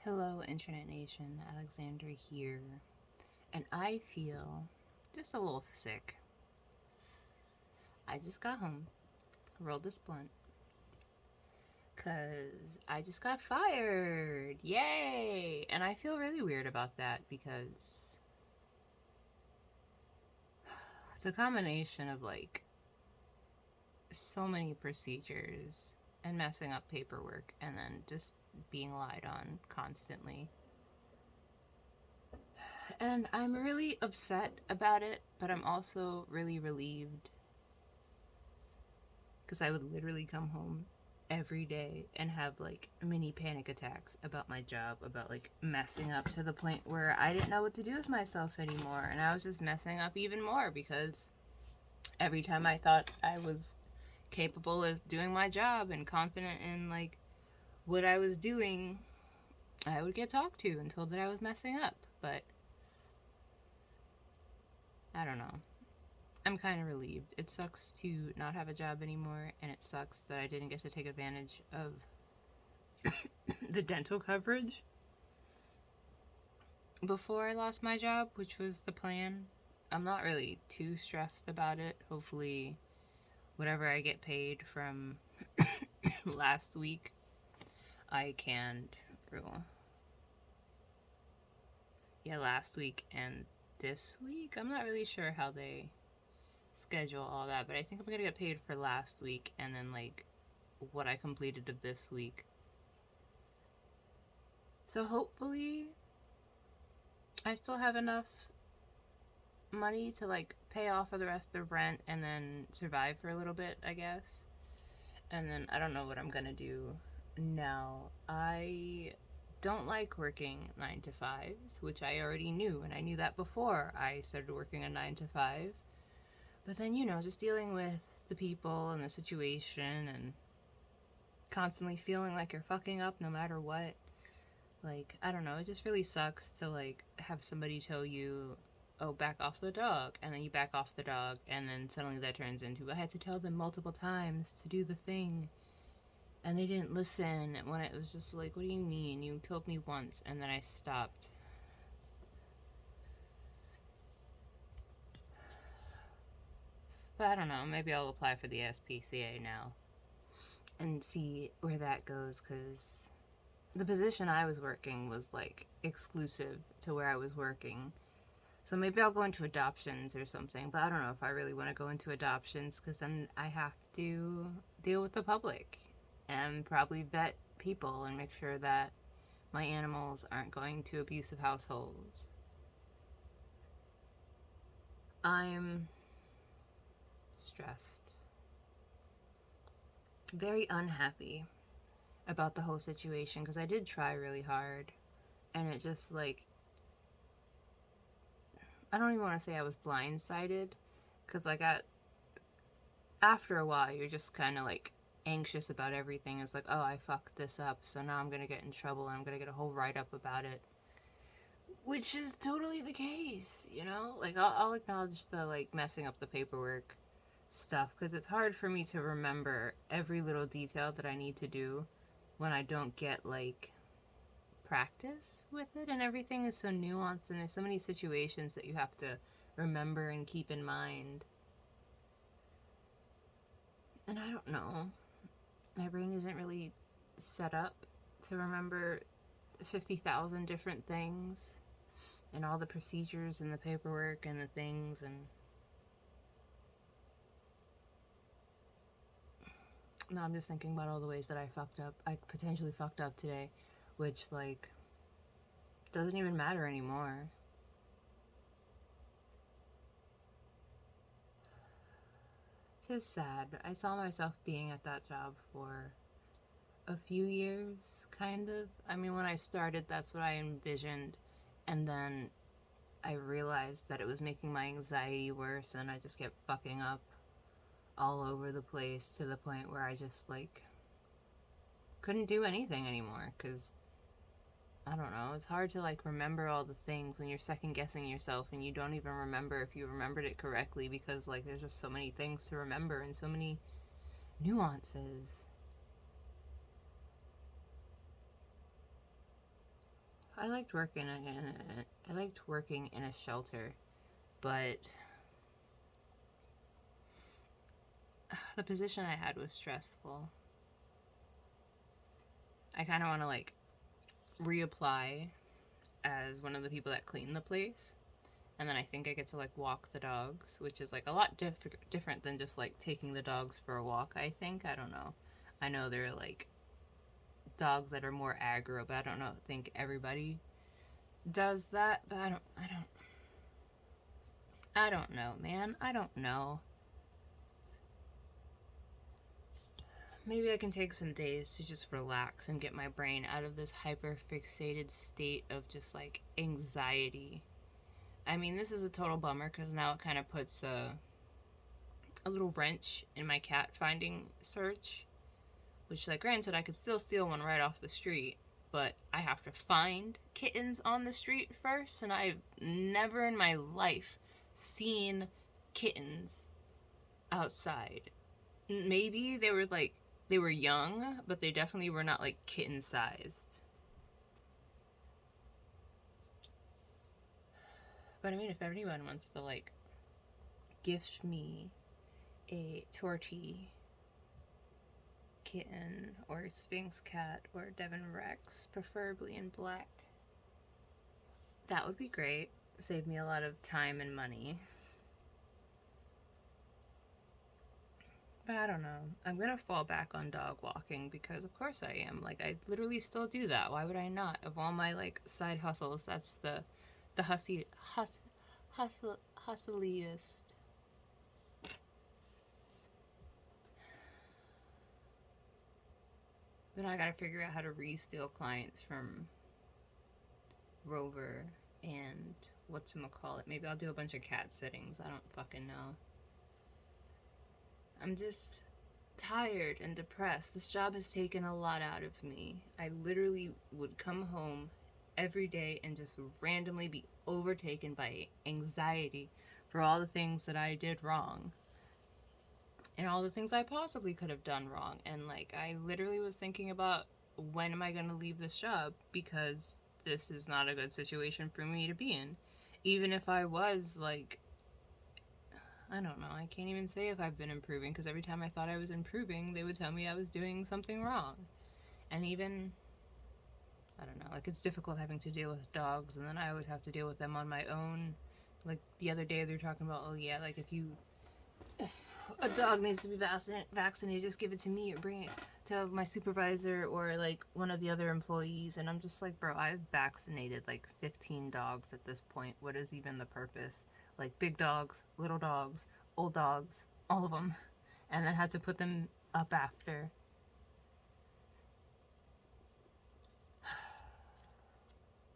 Hello, Internet Nation. Alexandra here. And I feel just a little sick. I just got home, rolled this blunt, because I just got fired. Yay! And I feel really weird about that because it's a combination of like so many procedures and messing up paperwork and then just being lied on constantly. And I'm really upset about it, but I'm also really relieved because I would literally come home every day and have like mini panic attacks about my job, about like messing up to the point where I didn't know what to do with myself anymore. And I was just messing up even more because every time I thought I was capable of doing my job and confident in like what I was doing, I would get talked to and told that I was messing up. But I don't know. I'm kind of relieved. It sucks to not have a job anymore, and it sucks that I didn't get to take advantage of the dental coverage before I lost my job, which was the plan. I'm not really too stressed about it. Hopefully, whatever I get paid from last week, I can. Yeah, last week and this week. I'm not really sure how they schedule all that, but I think I'm gonna get paid for last week and then like what I completed of this week. So hopefully I still have enough money to like pay off for the rest of rent and then survive for a little bit, I guess. And then I don't know what I'm gonna do now. I don't like working 9 to 5s, which I already knew, and I knew that before I started working a 9 to 5. But then, just dealing with the people and the situation and constantly feeling like you're fucking up no matter what. Like, I don't know, it just really sucks to like have somebody tell you, oh, back off the dog, and then you back off the dog, and then suddenly that turns into, I had to tell them multiple times to do the thing, and they didn't listen, when it was just like, what do you mean? You told me once, and then I stopped. But I don't know, maybe I'll apply for the SPCA now and see where that goes, because the position I was working was like exclusive to where I was working. So maybe I'll go into adoptions or something, but I don't know if I really want to go into adoptions because then I have to deal with the public and probably vet people and make sure that my animals aren't going to abusive households. I'm stressed, very unhappy about the whole situation because I did try really hard and it just like, I don't even want to say I was blindsided because like after a while you're just kind of like anxious about everything. It's like, oh, I fucked this up, so now I'm gonna get in trouble and I'm gonna get a whole write-up about it, which is totally the case. Like I'll acknowledge the like messing up the paperwork stuff because it's hard for me to remember every little detail that I need to do when I don't get like practice with it, and everything is so nuanced and there's so many situations that you have to remember and keep in mind. And I don't know, my brain isn't really set up to remember 50,000 different things and all the procedures and the paperwork and the things. And now I'm just thinking about all the ways that I potentially fucked up today, which like doesn't even matter anymore. It's just sad. I saw myself being at that job for a few years, kind of. I mean, when I started, that's what I envisioned. And then I realized that it was making my anxiety worse, and I just kept fucking up all over the place to the point where I just, like, couldn't do anything anymore. Because, I don't know, it's hard to, like, remember all the things when you're second guessing yourself and you don't even remember if you remembered it correctly because, like, there's just so many things to remember and so many nuances. I liked working in a shelter, but the position I had was stressful. I kind of want to like reapply as one of the people that clean the place, and then I think I get to like walk the dogs, which is like a lot different than just like taking the dogs for a walk. I don't know. I know there are like dogs that are more aggro, but I don't know. I think everybody does that, but I don't know, man. I don't know. Maybe I can take some days to just relax and get my brain out of this hyper fixated state of just like anxiety. I mean, this is a total bummer because now it kind of puts a little wrench in my cat finding search. Which, like, granted, I could still steal one right off the street, but I have to find kittens on the street first, and I've never in my life seen kittens outside. Maybe they were young, but they definitely were not like kitten sized. But I mean, if anyone wants to like gift me a Tortie kitten or Sphinx cat or Devon Rex, preferably in black, that would be great. Save me a lot of time and money. But I don't know. I'm gonna fall back on dog walking because of course I am. Like I literally still do that. Why would I not? Of all my like side hustles, that's the hustliest. Then I gotta figure out how to re-steal clients from Rover and whatchamacallit. Maybe I'll do a bunch of cat sittings. I don't fucking know. I'm just tired and depressed. This job has taken a lot out of me. I literally would come home every day and just randomly be overtaken by anxiety for all the things that I did wrong and all the things I possibly could have done wrong. And like, I literally was thinking about when am I going to leave this job because this is not a good situation for me to be in. Even if I was like, I don't know, I can't even say if I've been improving because every time I thought I was improving, they would tell me I was doing something wrong. And even, I don't know, like it's difficult having to deal with dogs and then I always have to deal with them on my own. Like the other day they were talking about, oh yeah, like if a dog needs to be vaccinated, just give it to me or bring it to my supervisor or like one of the other employees. And I'm just like, bro, I've vaccinated like 15 dogs at this point. What is even the purpose? Like big dogs, little dogs, old dogs, all of them. And then had to put them up after.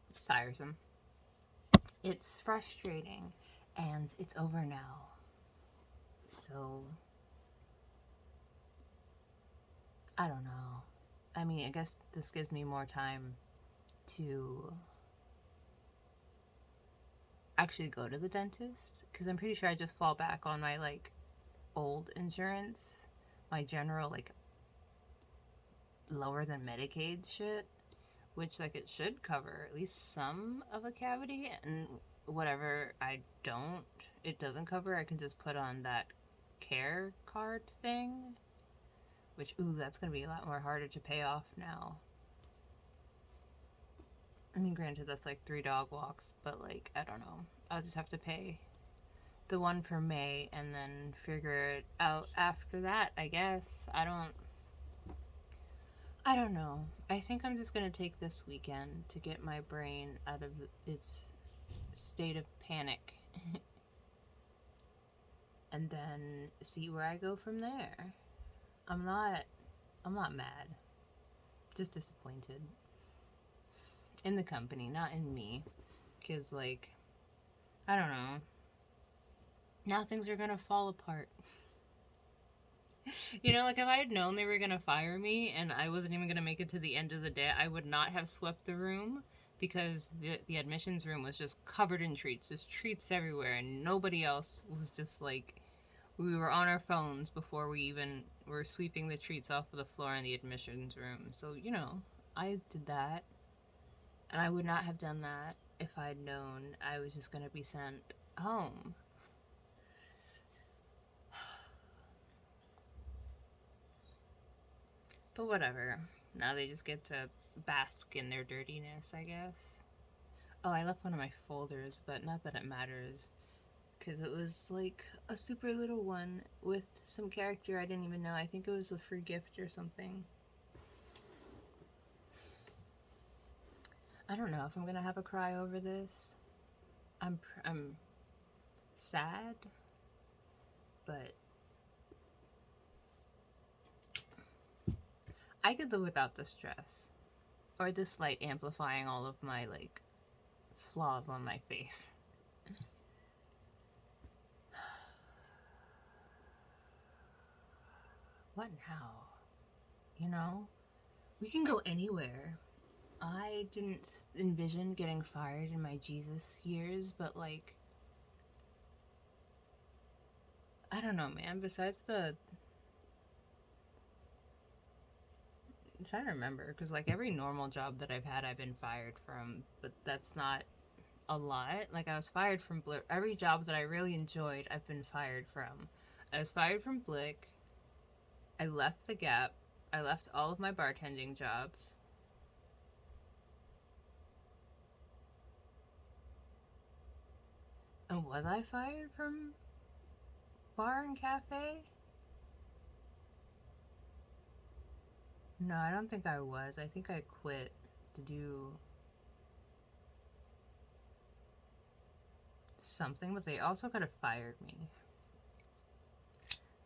It's tiresome. It's frustrating. And it's over now. So, I don't know. I mean, I guess this gives me more time to actually go to the dentist because I'm pretty sure I just fall back on my like old insurance, my general like lower than Medicaid shit, which like it should cover at least some of a cavity, and whatever it doesn't cover, I can just put on that care card thing, which ooh, that's gonna be a lot more harder to pay off now. I mean, granted, that's like 3 dog walks, but like, I don't know. I'll just have to pay the one for May and then figure it out after that, I guess. I don't know. I think I'm just gonna take this weekend to get my brain out of its state of panic and then see where I go from there. I'm not mad. Just disappointed. In the company, not in me. Because, like, I don't know. Now things are gonna fall apart. You know, like, if I had known they were gonna fire me and I wasn't even gonna make it to the end of the day, I would not have swept the room because the admissions room was just covered in treats. There's treats everywhere and nobody else was just, like, we were on our phones before we even were sweeping the treats off of the floor in the admissions room. So, you know, I did that. And I would not have done that if I'd known I was just going to be sent home. But whatever. Now they just get to bask in their dirtiness, I guess. Oh, I left one of my folders, but not that it matters. Because it was like a super little one with some character I didn't even know. I think it was a free gift or something. I don't know if I'm gonna have a cry over this. I'm sad, but I could live without the stress or this light amplifying all of my like flaws on my face. What now? You know, we can go anywhere. I didn't envision getting fired in my Jesus years, but like, I don't know, man. Besides the, I'm trying to remember, because like every normal job that I've had, I've been fired from, but that's not a lot. Like I was fired from Blick. Every job that I really enjoyed, I've been fired from. I was fired from Blick. I left the Gap. I left all of my bartending jobs. And was I fired from bar and cafe? No, I don't think I was. I think I quit to do something, but they also could have fired me.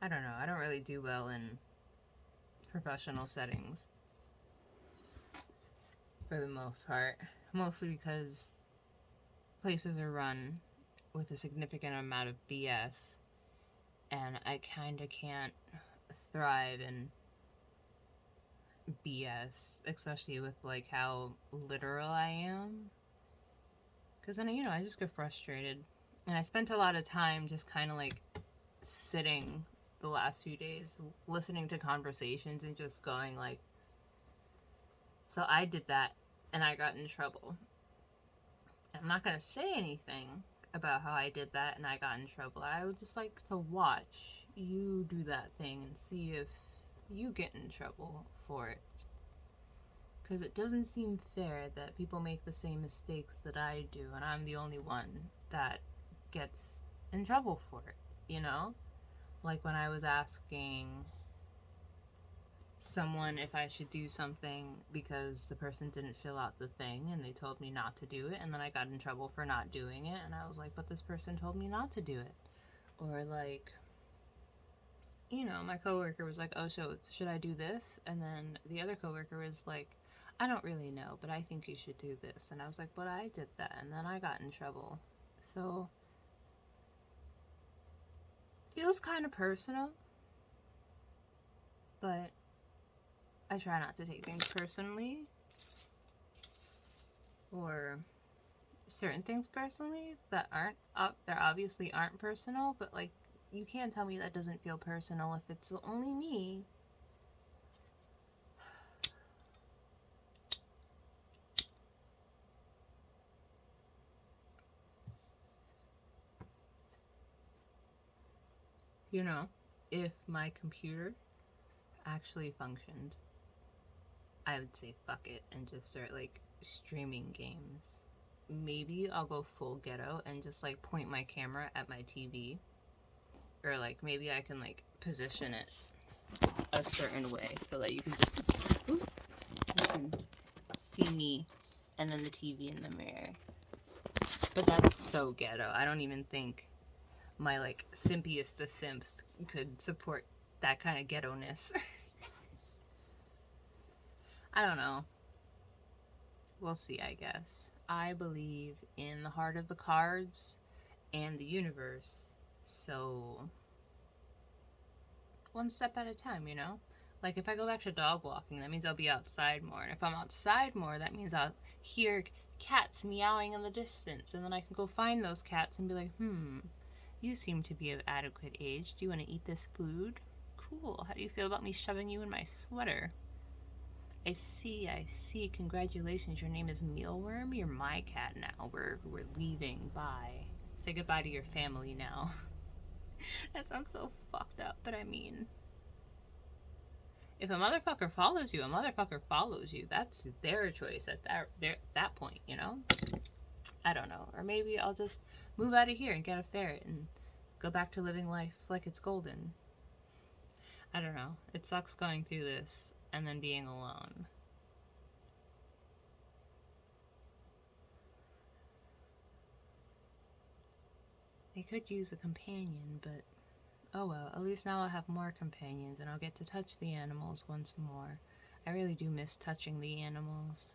I don't know. I don't really do well in professional settings for the most part. Mostly because places are run with a significant amount of BS, and I kind of can't thrive in BS, especially with like how literal I am. Because then, you know, I just get frustrated. And I spent a lot of time just kind of like sitting the last few days, listening to conversations and just going like, so I did that and I got in trouble. I'm not going to say anything about how I did that and I got in trouble. I would just like to watch you do that thing and see if you get in trouble for it. Because it doesn't seem fair that people make the same mistakes that I do and I'm the only one that gets in trouble for it, you know? Like when I was asking someone if I should do something because the person didn't fill out the thing and they told me not to do it, and then I got in trouble for not doing it, and I was like, but this person told me not to do it. Or like, you know, my coworker was like, oh, so should I do this? And then the other coworker was like, I don't really know, but I think you should do this. And I was like, but I did that, and then I got in trouble. So feels kind of personal, but I try not to take things personally or certain things personally that aren't that obviously aren't personal, but like you can't tell me that doesn't feel personal if it's only me. You know, if my computer actually functioned, I would say fuck it and just start like streaming games. Maybe I'll go full ghetto and just like point my camera at my TV, or like maybe I can like position it a certain way so that you can just you can see me and then the TV in the mirror. But that's so ghetto. I don't even think my like simpiest of simps could support that kind of ghetto-ness. I don't know. We'll see, I guess. I believe in the heart of the cards and the universe. So, one step at a time, you know? Like, if I go back to dog walking, that means I'll be outside more. And if I'm outside more, that means I'll hear cats meowing in the distance. And then I can go find those cats and be like, you seem to be of adequate age. Do you want to eat this food? Cool. How do you feel about me shoving you in my sweater? I see. Congratulations, your name is Mealworm. You're my cat now. We're leaving. Bye. Say goodbye to your family now. That sounds so fucked up, but I mean, if a motherfucker follows you, a motherfucker follows you. That's their choice at that point, you know? I don't know. Or maybe I'll just move out of here and get a ferret and go back to living life like it's golden. I don't know. It sucks going through this and then being alone. They could use a companion, but oh well, at least now I'll have more companions and I'll get to touch the animals once more. I really do miss touching the animals.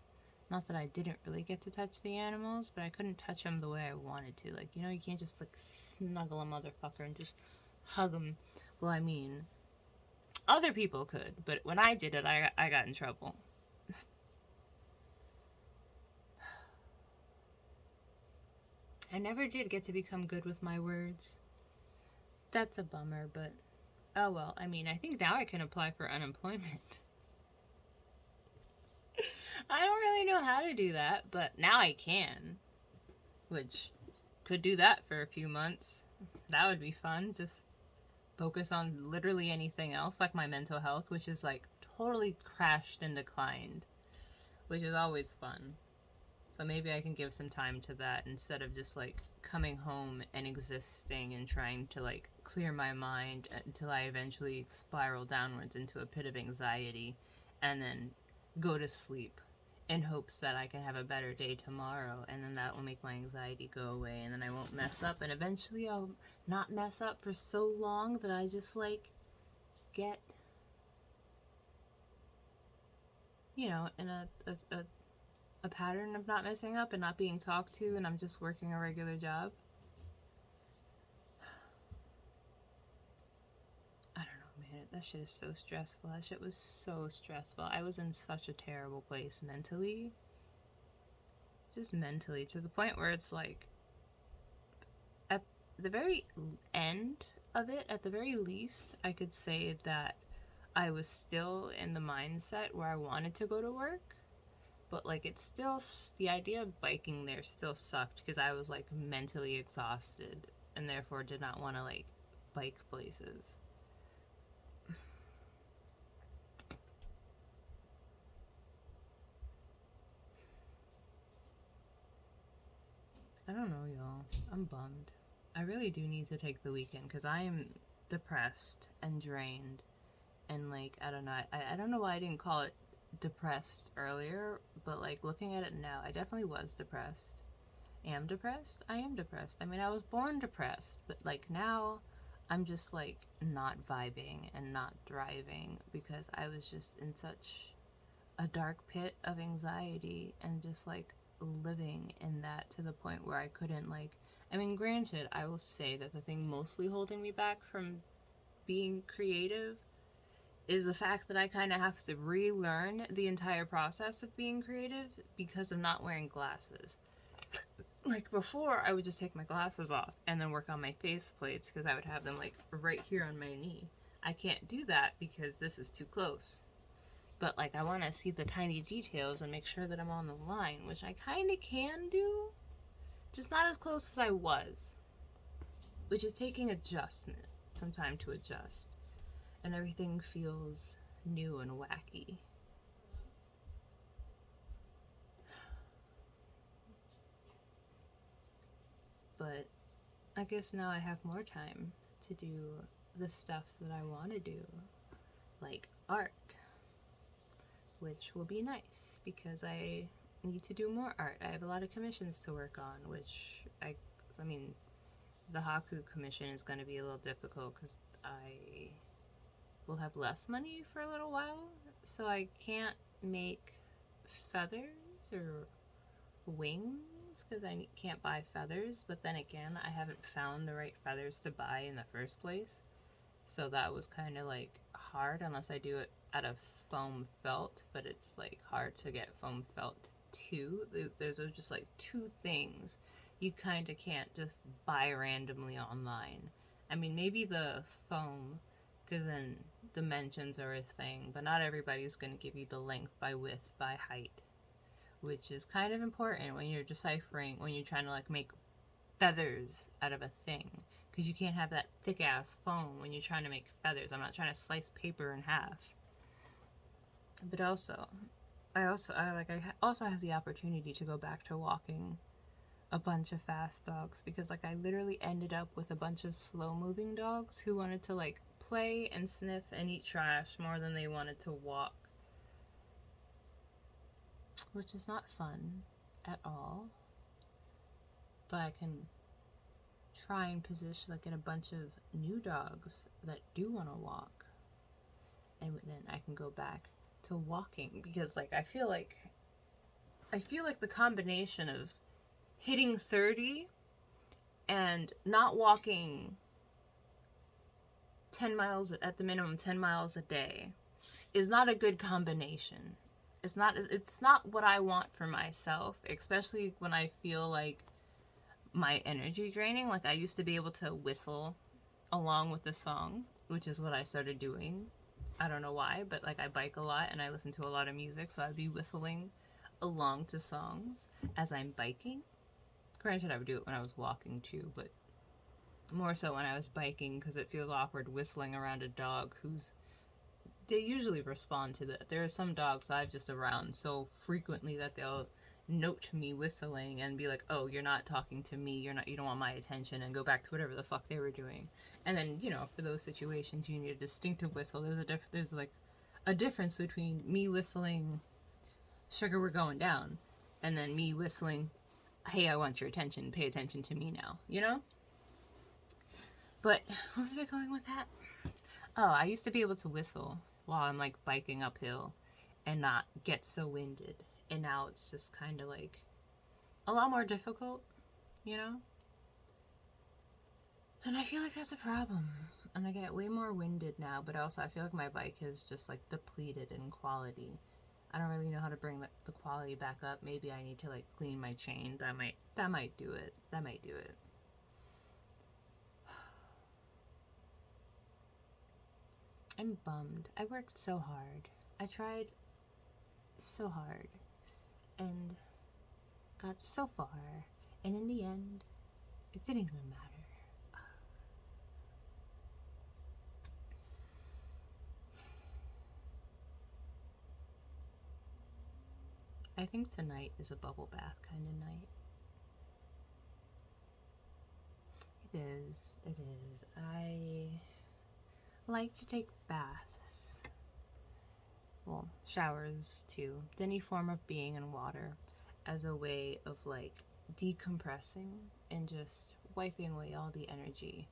Not that I didn't really get to touch the animals, but I couldn't touch them the way I wanted to. Like, you know, you can't just like snuggle a motherfucker and just hug them. Well, I mean, other people could, but when I did it, I got in trouble. I never did get to become good with my words. That's a bummer, but oh well. I mean, I think now I can apply for unemployment. I don't really know how to do that, but now I can. Which could do that for a few months. That would be fun. Just focus on literally anything else, like my mental health, which is like totally crashed and declined, which is always fun. So maybe I can give some time to that instead of just like coming home and existing and trying to like clear my mind until I eventually spiral downwards into a pit of anxiety and then go to sleep in hopes that I can have a better day tomorrow, and then that will make my anxiety go away, and then I won't mess up, and eventually I'll not mess up for so long that I just like get, you know, in a pattern of not messing up and not being talked to, and I'm just working a regular job. I don't know, man. That shit is so stressful. That shit was so stressful. I was in such a terrible place mentally. Just mentally, to the point where it's like, at the very end of it, at the very least, I could say that I was still in the mindset where I wanted to go to work. But like, it's still, the idea of biking there still sucked because I was like mentally exhausted and therefore did not want to like bike places. I don't know, y'all. I'm bummed. I really do need to take the weekend because I am depressed and drained. And like, I don't know. I don't know why I didn't call it depressed earlier, but like looking at it now, I definitely was depressed. Am depressed? I am depressed. I mean, I was born depressed, but like now I'm just like not vibing and not thriving because I was just in such a dark pit of anxiety and just like living in that to the point where I couldn't like, I mean, granted, I will say that the thing mostly holding me back from being creative is the fact that I kind of have to relearn the entire process of being creative because of not wearing glasses. Like before, I would just take my glasses off and then work on my face plates because I would have them like right here on my knee. I can't do that because this is too close. But like, I want to see the tiny details and make sure that I'm on the line, which I kind of can do, just not as close as I was, which is taking adjustment, some time to adjust, and everything feels new and wacky. But I guess now I have more time to do the stuff that I want to do, like art, which will be nice because I need to do more art. I have a lot of commissions to work on, which I mean, the Haku commission is going to be a little difficult because I will have less money for a little while, so I can't make feathers or wings because I can't buy feathers, but then again, I haven't found the right feathers to buy in the first place, so that was kind of like hard unless I do it out of foam felt, but it's like hard to get foam felt too. Those are just like two things you kind of can't just buy randomly online. I mean, maybe the foam because then dimensions are a thing, but not everybody's going to give you the length by width by height, which is kind of important when you're deciphering, when you're trying to like make feathers out of a thing, because you can't have that thick ass foam when you're trying to make feathers. I'm not trying to slice paper in half. But also, I also have the opportunity to go back to walking a bunch of fast dogs, because like I literally ended up with a bunch of slow moving dogs who wanted to like play and sniff and eat trash more than they wanted to walk, which is not fun at all. But I can try and position, like, get a bunch of new dogs that do want to walk, and then I can go back to walking, because like I feel like the combination of hitting 30 and not walking 10 miles at the minimum, 10 miles a day is not a good combination. It's not what I want for myself, especially when I feel like my energy draining. Like I used to be able to whistle along with the song, which is what I started doing. I don't know why, but like I bike a lot and I listen to a lot of music, so I'd be whistling along to songs as I'm biking. Granted, I would do it when I was walking too, but more so when I was biking, because it feels awkward whistling around a dog they usually respond to that. There are some dogs I've just around so frequently that they'll note me whistling and be like, oh, you're not talking to me, you don't want my attention, and go back to whatever the fuck they were doing. And then, for those situations you need a distinctive whistle. There's like a difference between me whistling sugar we're going down and then me whistling, hey, I want your attention, pay attention to me now, But where was I going with that? Oh, I used to be able to whistle while I'm like biking uphill and not get so winded. And now it's just kind of like a lot more difficult, And I feel like that's a problem. And I get way more winded now, but also I feel like my bike is just like depleted in quality. I don't really know how to bring the quality back up. Maybe I need to like clean my chain. That might do it. I'm bummed. I worked so hard. I tried so hard and got so far, and in the end, it didn't even matter. I think tonight is a bubble bath kind of night. It is. I like to take baths. Well, showers too. Any form of being in water as a way of like decompressing and just wiping away all the energy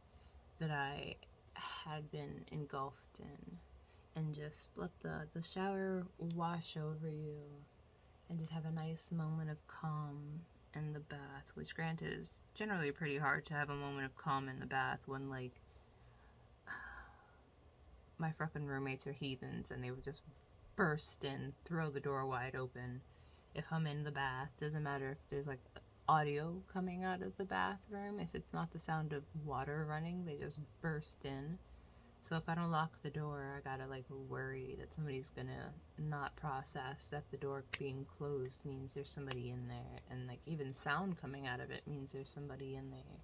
that I had been engulfed in, and just let the shower wash over you and just have a nice moment of calm in the bath, which granted is generally pretty hard to have a moment of calm in the bath when like my fucking roommates are heathens and they would just burst in, throw the door wide open if I'm in the bath. Doesn't matter if there's like audio coming out of the bathroom. If it's not the sound of water running, they just burst in. So if I don't lock the door, I gotta like worry that somebody's gonna not process that the door being closed means there's somebody in there, and like even sound coming out of it means there's somebody in there.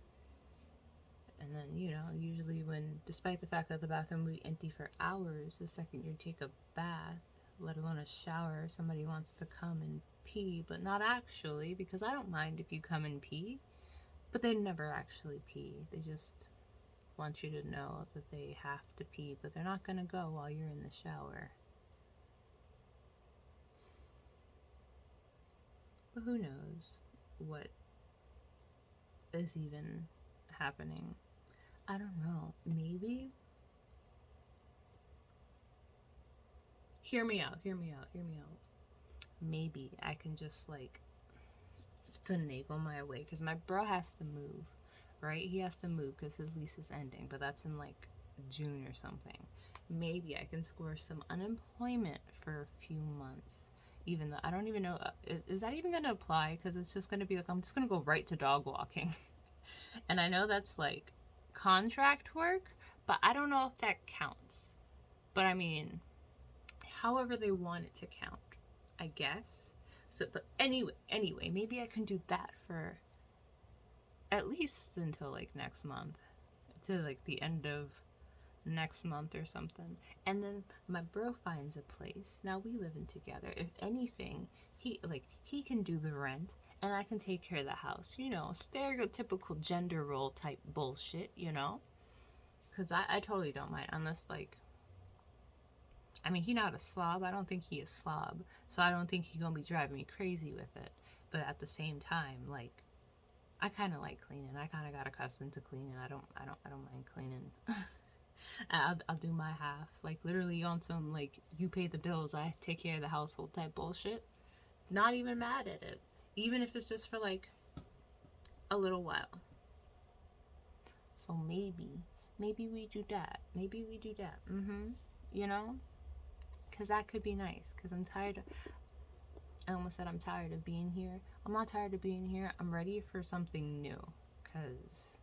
And then, usually despite the fact that the bathroom will be empty for hours, the second you take a bath, let alone a shower, somebody wants to come and pee, but not actually, because I don't mind if you come and pee, but they never actually pee. They just want you to know that they have to pee, but they're not going to go while you're in the shower. But who knows what is even happening? I don't know. Maybe. Hear me out. Maybe I can just like finagle my way, because my bro has to move, right? He has to move because his lease is ending, but that's in like June or something. Maybe I can score some unemployment for a few months, even though I don't even know, is that even going to apply? Because it's just going to be like, I'm just going to go right to dog walking. And I know that's like contract work, But I don't know if that counts. But I mean, however they want it to count, I guess. So, but anyway, maybe I can do that for at least until like next month, to like the end of next month or something. And then my bro finds a place. Now we living together. If anything, he can do the rent and I can take care of the house. You know, stereotypical gender role type bullshit, you know? Because I totally don't mind. Unless, like, I mean, he not a slob. I don't think he is slob. So I don't think he gonna be driving me crazy with it. But at the same time, like, I kind of like cleaning. I kind of got accustomed to cleaning. I don't mind cleaning. I'll do my half. Like, literally on some, like, you pay the bills, I take care of the household type bullshit. Not even mad at it. Even if it's just for, like, a little while. So maybe we do that. Maybe we do that. You know? Because that could be nice. Because I'm tired of, I almost said I'm tired of being here. I'm not tired of being here. I'm ready for something new. Because,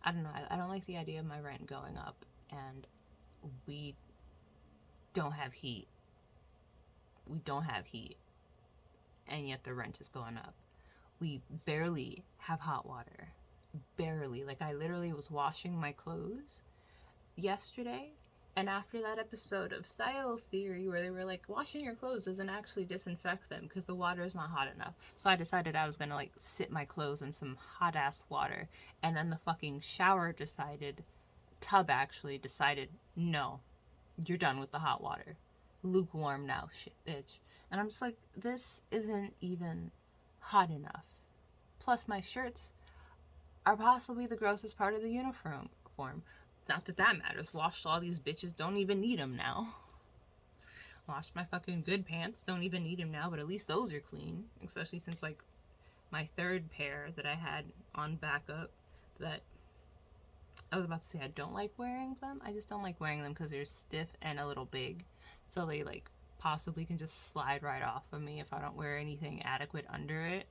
I don't know. I don't like the idea of my rent going up. And we don't have heat. We don't have heat. And yet the rent is going up. We barely have hot water. Barely. Like, I literally was washing my clothes yesterday. And after that episode of Style Theory where they were like, washing your clothes doesn't actually disinfect them because the water is not hot enough. So I decided I was going to, like, sit my clothes in some hot ass water. And then the fucking tub actually decided, no, you're done with the hot water. Lukewarm now, shit, bitch. And I'm just like, this isn't even hot enough. Plus, my shirts are possibly the grossest part of the uniform. Not that that matters. Washed all these bitches, don't even need them now. Washed my fucking good pants, don't even need them now, but at least those are clean. Especially since, like, my third pair that I had on backup, that I was about to say I don't like wearing them. I just don't like wearing them because they're stiff and a little big. So they, like, possibly can just slide right off of me if I don't wear anything adequate under it.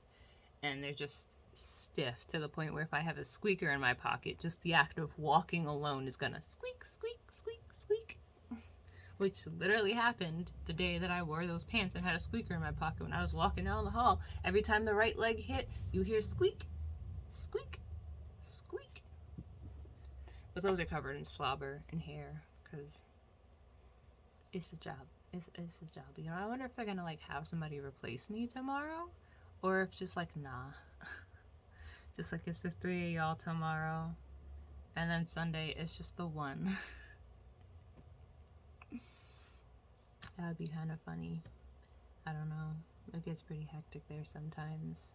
And they're just stiff to the point where if I have a squeaker in my pocket, just the act of walking alone is gonna squeak, squeak, squeak, squeak. Which literally happened the day that I wore those pants and had a squeaker in my pocket when I was walking down the hall. Every time the right leg hit, you hear squeak, squeak, squeak. But those are covered in slobber and hair because it's a job. It's a job. You know, I wonder if they're gonna, like, have somebody replace me tomorrow, or if just, like, nah. Just like it's the 3 of y'all tomorrow, and then Sunday it's just the one. That would be kind of funny. I don't know. It gets pretty hectic there sometimes.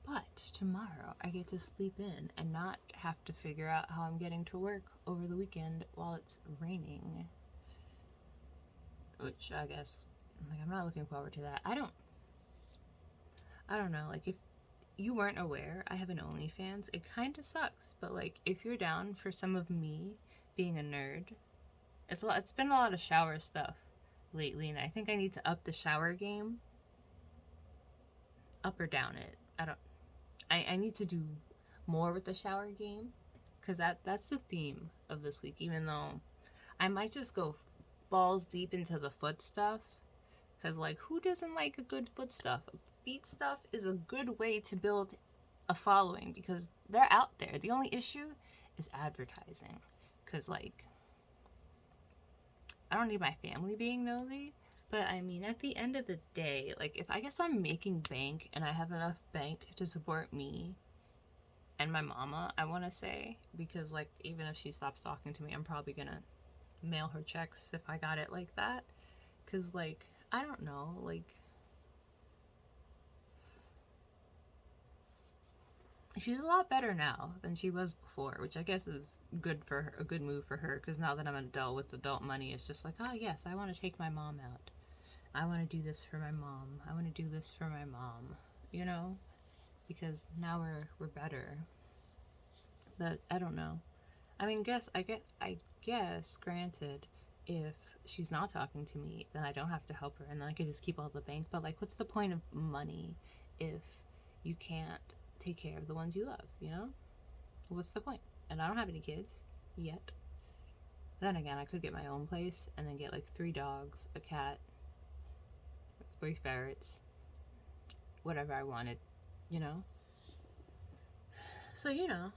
But tomorrow I get to sleep in and not have to figure out how I'm getting to work over the weekend while it's raining. Which I guess, like, I'm not looking forward to that. I don't know, like, if you weren't aware, I have an OnlyFans. It kind of sucks, but, like, if you're down for some of me being a nerd, it's been a lot of shower stuff lately, and I think I need to up the shower game. Up or down it. I need to do more with the shower game, because that's the theme of this week, even though I might just go balls deep into the foot stuff, because, like, who doesn't like a good foot stuff? Feet stuff is a good way to build a following because they're out there. The only issue is advertising, because, like, I don't need my family being nosy, but I mean, at the end of the day, like, if I guess I'm making bank and I have enough bank to support me and my mama, I want to say, because, like, even if she stops talking to me, I'm probably gonna mail her checks if I got it like that, because, like, I don't know, like, she's a lot better now than she was before, which I guess is good for her, a good move for her, because now that I'm an adult with adult money, it's just like, oh yes, I want to take my mom out. I want to do this for my mom. I want to do this for my mom, you know? Because now we're better. But I don't know. I mean, I guess, granted, if she's not talking to me, then I don't have to help her, and then I could just keep all the bank. But, like, what's the point of money if you can't take care of the ones you love, you know? What's the point? And I don't have any kids yet. Then again, I could get my own place and then get like 3 dogs, a cat, 3 ferrets, whatever I wanted, you know? So, you know,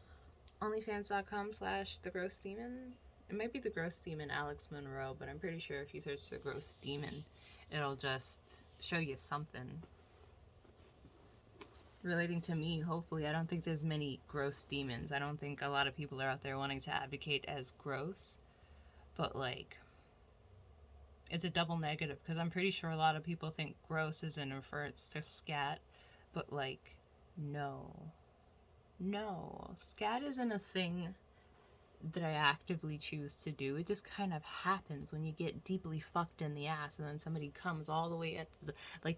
onlyfans.com/thegrossdemon. It might be the Gross Demon Alex Monroe, but I'm pretty sure if you search the Gross Demon, it'll just show you something relating to me. Hopefully, I don't think there's many gross demons. I don't think a lot of people are out there wanting to advocate as gross, but like, it's a double negative, because I'm pretty sure a lot of people think gross is in reference to scat, but like, no, scat isn't a thing that I actively choose to do. It just kind of happens when you get deeply fucked in the ass and then somebody comes all the way at the, like,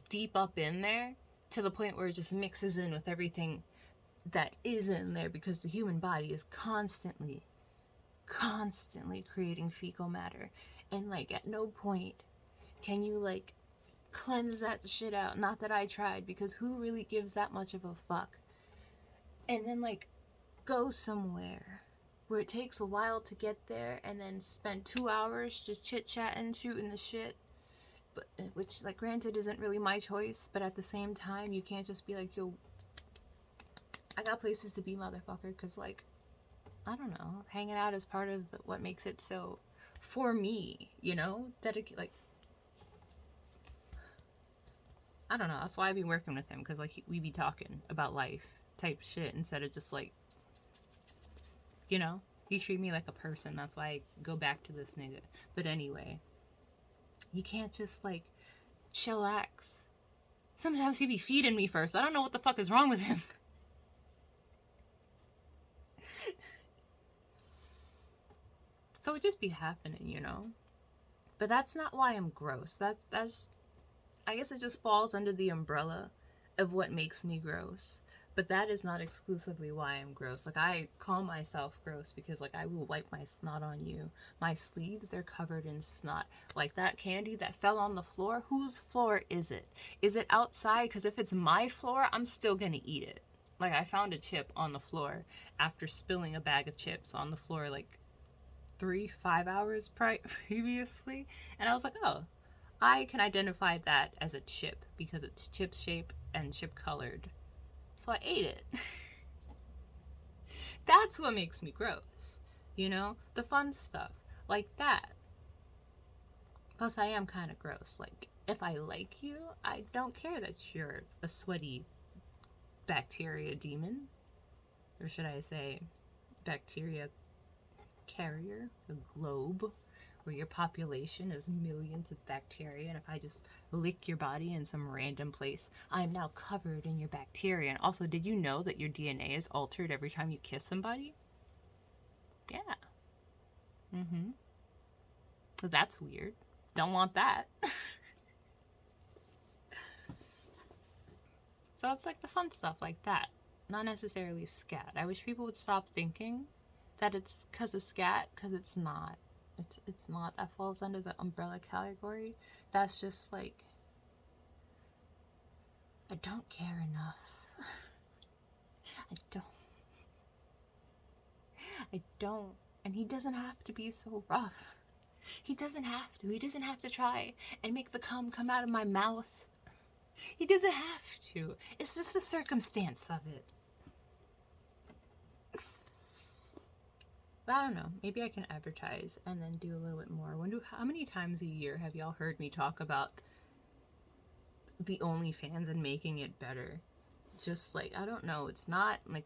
deep up in there to the point where it just mixes in with everything that is in there, because the human body is constantly creating fecal matter, and like at no point can you like cleanse that shit out. Not that I tried, because who really gives that much of a fuck? And then like go somewhere where it takes a while to get there and then spend 2 hours just chit-chatting, shooting the shit, but which, like, granted isn't really my choice, but at the same time you can't just be like, yo, I got places to be, motherfucker, because like, I don't know, hanging out is part of what makes it so, for me, you know, like, I don't know, that's why I be working with him, because like we be talking about life type shit instead of just like, you know, he treat me like a person. That's why I go back to this nigga. But anyway, you can't just like chillax. Sometimes he be feeding me first. I don't know what the fuck is wrong with him. So it just be happening, you know. But that's not why I'm gross. That's I guess it just falls under the umbrella of what makes me gross. But that is not exclusively why I'm gross. Like, I call myself gross because, like, I will wipe my snot on you. My sleeves, they're covered in snot. Like, that candy that fell on the floor, whose floor is it? Is it outside? Because if it's my floor, I'm still gonna eat it. Like, I found a chip on the floor after spilling a bag of chips on the floor, like, 5 hours previously. And I was like, oh, I can identify that as a chip because it's chip shape and chip colored. So I ate it. That's what makes me gross. You know? The fun stuff. Like that. Plus, I am kind of gross. Like, if I like you, I don't care that you're a sweaty bacteria demon. Or should I say, bacteria carrier? A globe. Where your population is millions of bacteria, and if I just lick your body in some random place, I am now covered in your bacteria. And also, did you know that your DNA is altered every time you kiss somebody? Yeah. So that's weird. Don't want that. So it's like the fun stuff like that. Not necessarily scat. I wish people would stop thinking that it's because of scat, because it's not. It's not. That falls under the umbrella category. That's just like, I don't care enough. I don't. And he doesn't have to be so rough. He doesn't have to. He doesn't have to try and make the cum come out of my mouth. He doesn't have to. It's just the circumstance of it. But I don't know. Maybe I can advertise and then do a little bit more. How many times a year have y'all heard me talk about the OnlyFans and making it better? Just like, I don't know. It's not like,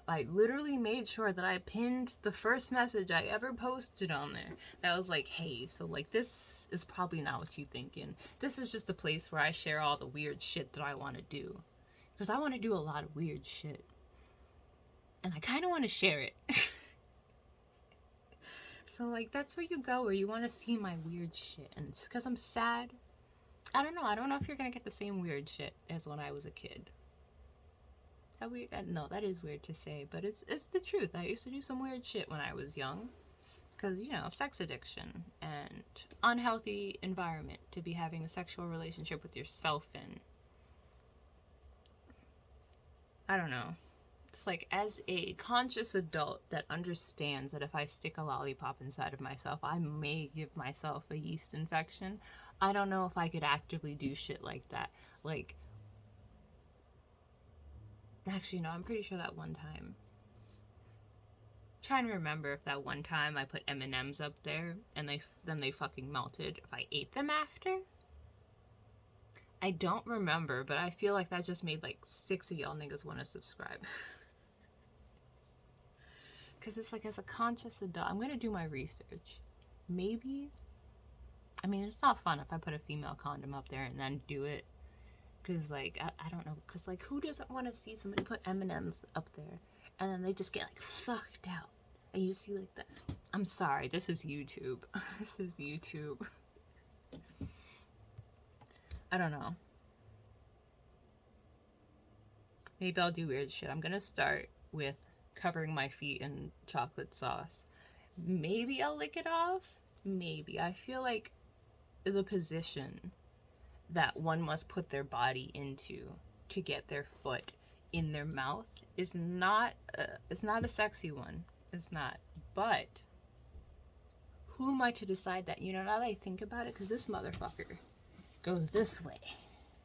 I literally made sure that I pinned the first message I ever posted on there. That was like, hey, so like, this is probably not what you thinking. This is just a place where I share all the weird shit that I want to do. Because I want to do a lot of weird shit. And I kind of want to share it. So, like, that's where you go, where you want to see my weird shit. And it's because I'm sad. I don't know. I don't know if you're going to get the same weird shit as when I was a kid. Is that weird? No, that is weird to say, but it's the truth. I used to do some weird shit when I was young. Because, you know, sex addiction and unhealthy environment to be having a sexual relationship with yourself in. I don't know. It's like, as a conscious adult that understands that if I stick a lollipop inside of myself, I may give myself a yeast infection. I don't know if I could actively do shit like that. Like, actually, no, I'm pretty sure that one time. Trying to remember if that one time I put M&Ms up there and then they fucking melted. If I ate them after, I don't remember, but I feel like that just made like 6 of y'all niggas want to subscribe. Because it's like, as a conscious adult, I'm going to do my research. Maybe, I mean, it's not fun if I put a female condom up there and then do it. Because, like, I don't know. Because, like, who doesn't want to see somebody put M&Ms up there and then they just get, like, sucked out? And you see, like, that. I'm sorry, this is YouTube. This is YouTube. I don't know. Maybe I'll do weird shit. I'm going to start with covering my feet in chocolate sauce. Maybe I'll lick it off. Maybe. I feel like the position that one must put their body into to get their foot in their mouth is not it's not a sexy one. It's not. But who am I to decide that? You know, now that I think about it, because this motherfucker goes this way.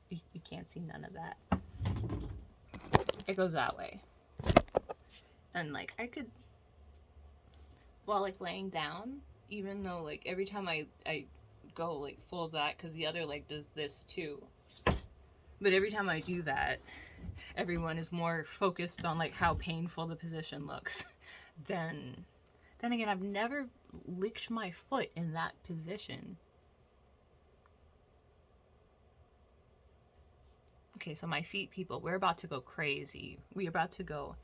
You can't see none of that. It goes that way. And, like, I could, while, like, laying down, even though, like, every time I go, like, full of that, because the other leg does this too. But every time I do that, everyone is more focused on, like, how painful the position looks. Then again, I've never licked my foot in that position. Okay, so my feet people, we're about to go crazy. We're about to go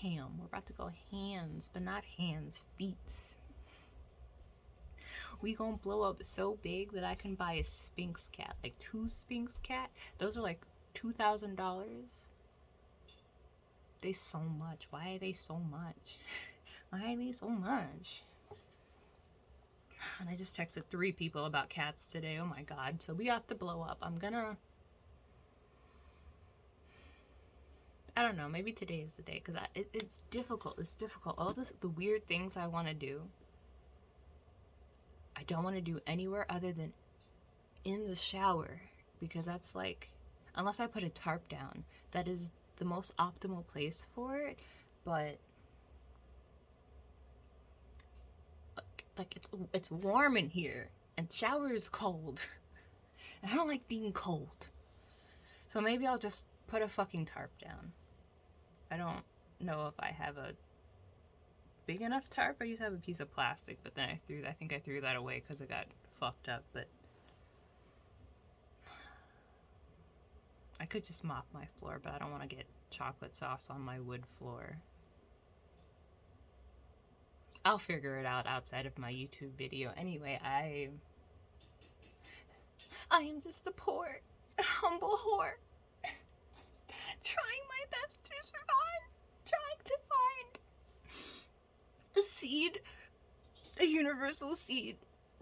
ham. We're about to go hands, but not hands, feet. We gonna blow up so big that I can buy a Sphinx cat, like 2 Sphinx cat. Those are like $2,000. They so much. Why are they so much? Why are they so much? And I just texted 3 people about cats today. Oh my god. So we have to blow up. I don't know, maybe today is the day, because it's difficult. It's difficult. All the weird things I want to do, I don't want to do anywhere other than in the shower, because that's like, unless I put a tarp down, that is the most optimal place for it. But like, it's warm in here, and shower is cold, and I don't like being cold. So maybe I'll just put a fucking tarp down. I don't know if I have a big enough tarp. I used to have a piece of plastic, but then I think I threw that away because it got fucked up. But I could just mop my floor, but I don't want to get chocolate sauce on my wood floor. I'll figure it out outside of my YouTube video. Anyway, I am just a poor, humble whore, trying my best to survive, trying to find a seed, a universal seed,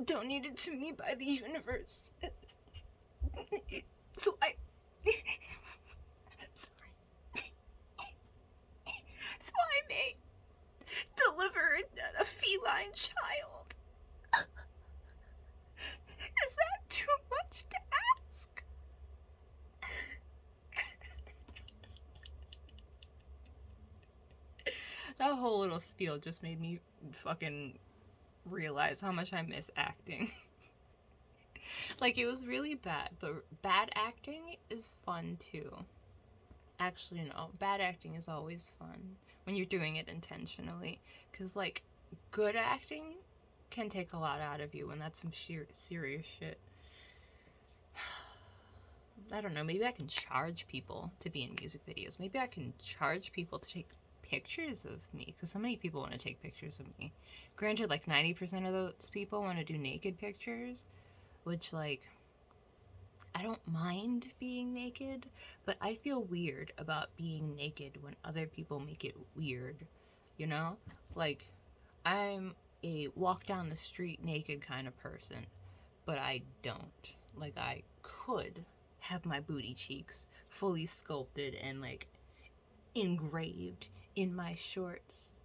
donated to me by the universe. So so I may deliver a feline child. Is that too much to ask? That whole little spiel just made me fucking realize how much I miss acting. Like, it was really bad, but bad acting is fun too. Actually, no, bad acting is always fun when you're doing it intentionally, because, like, good acting can take a lot out of you when that's some serious shit. I don't know, maybe I can charge people to be in music videos. Maybe I can charge people to take pictures of me, because so many people want to take pictures of me. Granted, like, 90% of those people want to do naked pictures, which, like, I don't mind being naked, but I feel weird about being naked when other people make it weird, you know? Like, I'm a walk down the street naked kind of person, but I don't. Like, I could have my booty cheeks fully sculpted and, like, engraved in my shorts.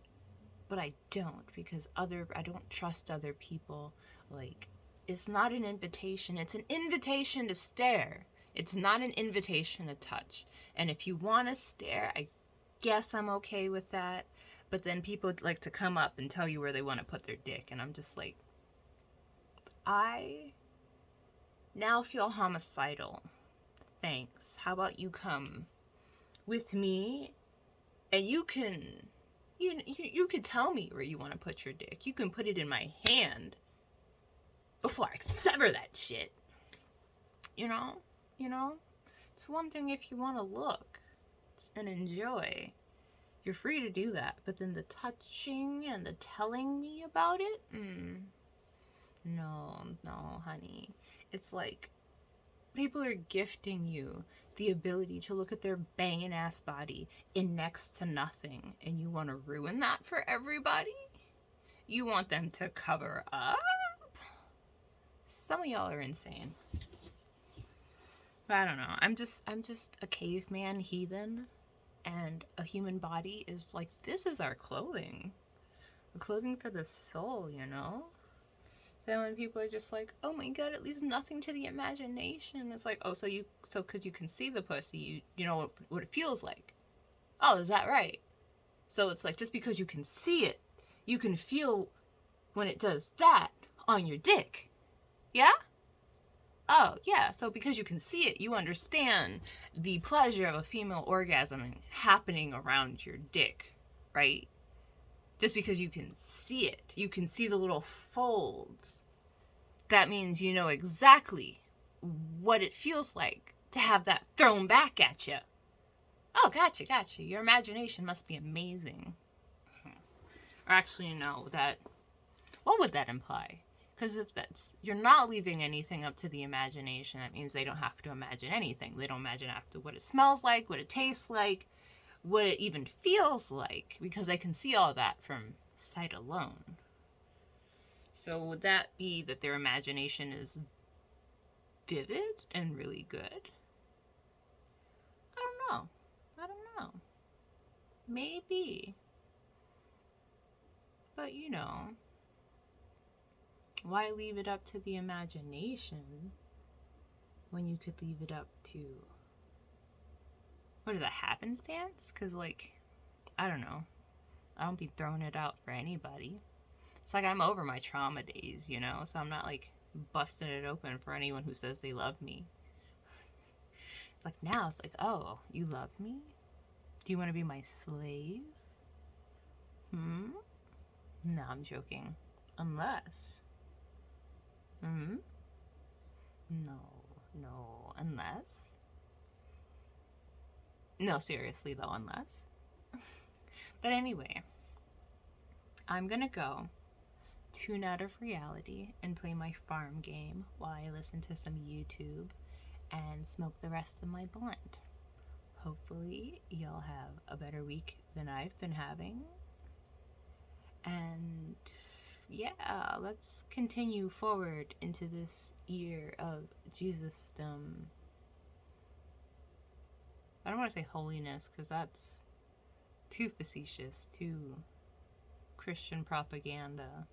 But I don't, because I don't trust other people. Like, it's not an invitation. It's an invitation to stare. It's not an invitation to touch. And if you want to stare, I guess I'm okay with that. But then people like to come up and tell you where they want to put their dick. And I'm just like, I now feel homicidal. Thanks. How about you come with me and you can tell me where you want to put your dick. You can put it in my hand before I sever that shit. You know? It's one thing if you want to look and enjoy. You're free to do that. But then the touching and the telling me about it? No, honey. It's like people are gifting you the ability to look at their banging ass body in next to nothing, and you want to ruin that for everybody? You want them to cover up? Some of y'all are insane. But I don't know. I'm just a caveman heathen, and a human body is like, this is our clothing. The clothing for the soul, you know? Then when people are just like, oh my god, it leaves nothing to the imagination. It's like, oh, so because you can see the pussy, you know what it feels like. Oh, is that right? So it's like, just because you can see it, you can feel when it does that on your dick. Yeah? Oh, yeah. So because you can see it, you understand the pleasure of a female orgasm happening around your dick, right? Just because you can see it, you can see the little folds. That means you know exactly what it feels like to have that thrown back at you. Oh, gotcha. Your imagination must be amazing. Or actually, no, what would that imply? Because if you're not leaving anything up to the imagination, that means they don't have to imagine anything. They don't imagine after what it smells like, what it tastes like, what it even feels like, because they can see all that from sight alone. So would that be that their imagination is vivid and really good? I don't know. Maybe. But why leave it up to the imagination when you could leave it up to, what is that, happenstance? Because, I don't know. I don't be throwing it out for anybody. It's like I'm over my trauma days, so I'm not, busting it open for anyone who says they love me. It's like now, it's like, oh, you love me? Do you want to be my slave? No, I'm joking. Unless. No, unless. No, seriously though, unless. But anyway, I'm gonna go tune out of reality and play my farm game while I listen to some YouTube and smoke the rest of my blunt. Hopefully, y'all have a better week than I've been having. And yeah, let's continue forward into this year of Jesusdom. I don't want to say holiness, because that's too facetious, too Christian propaganda.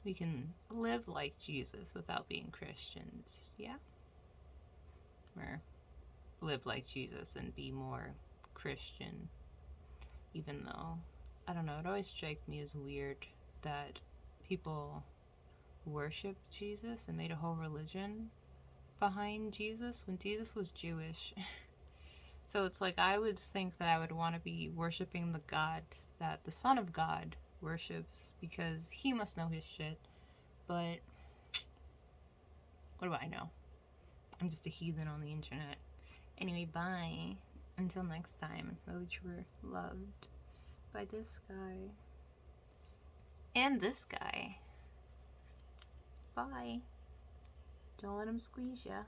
We can live like Jesus without being Christians, yeah? Or live like Jesus and be more Christian, even though, I don't know, it always strikes me as weird that people worship Jesus and made a whole religion behind Jesus when Jesus was Jewish. So it's like, I would think that I would want to be worshiping the God that the Son of God worships, because he must know his shit. But what do I know? I'm just a heathen on the internet. Anyway, bye. Until next time, know that you were loved by this guy and this guy. Bye. Don't let him squeeze ya.